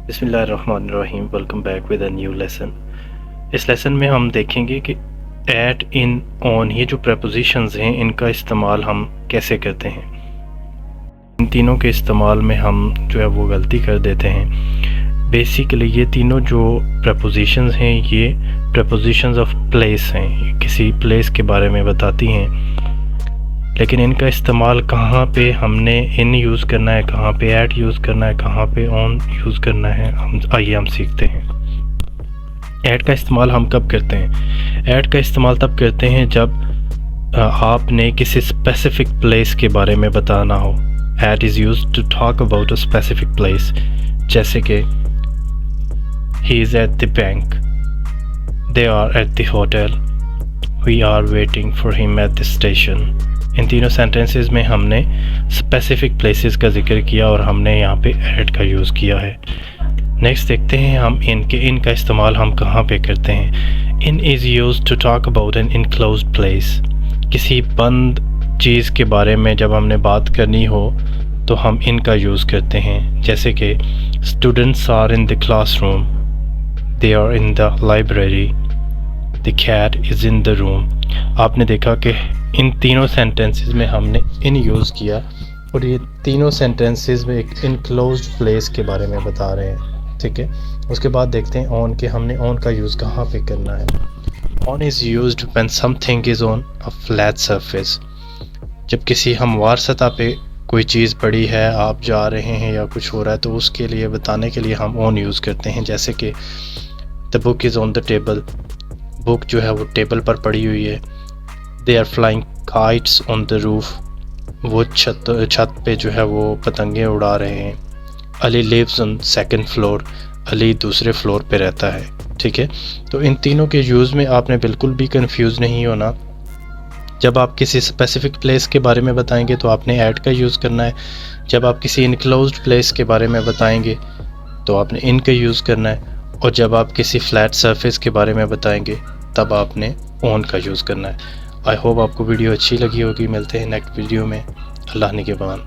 बिस्मिल्लाहिर्रहमानिर्रहीम। Welcome back with a new lesson. इस lesson में हम देखेंगे कि एट, इन, ऑन ये जो प्रपोजिशंस हैं इनका इस्तेमाल हम कैसे करते हैं। इन तीनों के इस्तेमाल में हम जो है वो गलती कर देते हैं। बेसिकली ये तीनों जो प्रपोजिशंस हैं ये प्रपोजिशंस ऑफ प्लेस हैं, किसी प्लेस के बारे में बताती हैं। लेकिन इनका इस्तेमाल कहाँ पे हमने इन यूज़ करना है, कहाँ पे एट यूज़ करना है, कहाँ पे ऑन यूज़ करना है, हम सीखते हैं। ऐड का इस्तेमाल हम कब करते हैं? ऐड का इस्तेमाल तब करते हैं जब आपने किसी स्पेसिफिक प्लेस के बारे में बताना हो। At is used to talk about a specific place, जैसे कि he is at the bank, they are at the hotel, we are waiting for him at the station. इन तीनों सेंटेंसेस में हमने स्पेसिफिक प्लेसेस का जिक्र किया और हमने यहाँ पे ऐड का यूज़ किया है। नेक्स्ट देखते हैं हम इनका इस्तेमाल हम कहाँ पे करते हैं। In is used to talk about an enclosed place. किसी बंद चीज़ के बारे में जब हमने बात करनी हो तो हम इनका यूज़ करते हैं, जैसे कि students are in the classroom, they are in the library, the cat is in the room. आपने देखा कि इन तीनों सेंटेंसेस में हमने इन यूज़ किया और ये तीनों सेंटेंसेस में एक इनक्लोज्ड प्लेस के बारे में बता रहे हैं। ठीक है, उसके बाद देखते हैं ऑन के हमने ऑन का यूज़ कहाँ पे करना है। On is used when something is on a flat surface. जब किसी हमवार सतह पे कोई चीज़ पड़ी है, आप जा रहे हैं या कुछ हो रहा है, तो उसके लिए बताने के लिए हम ऑन यूज़ करते हैं। जैसे कि the book is on the table, book जो है वो टेबल पर पड़ी हुई है। They are flying kites on the roof, वो छत पे जो है वो पतंगे उड़ा रहे हैं। Ali lives on second floor, Ali दूसरे फ्लोर पे रहता है। ठीक है, तो इन तीनों के यूज़ में आपने बिल्कुल भी कंफ्यूज नहीं होना। जब आप किसी स्पेसिफिक प्लेस के बारे में बताएंगे तो आपने ऐड का यूज़ करना है। जब आप किसी इनक्लोज्ड प्लेस के बारे में बताएंगे तो आपने इन का यूज़ करना है। और जब आप किसी फ्लैट सरफेस के बारे में बताएंगे तब आपने ऑन का यूज़ करना है। आई होप आपको वीडियो अच्छी लगी होगी। मिलते हैं नेक्स्ट वीडियो में। अल्लाह निगहबान।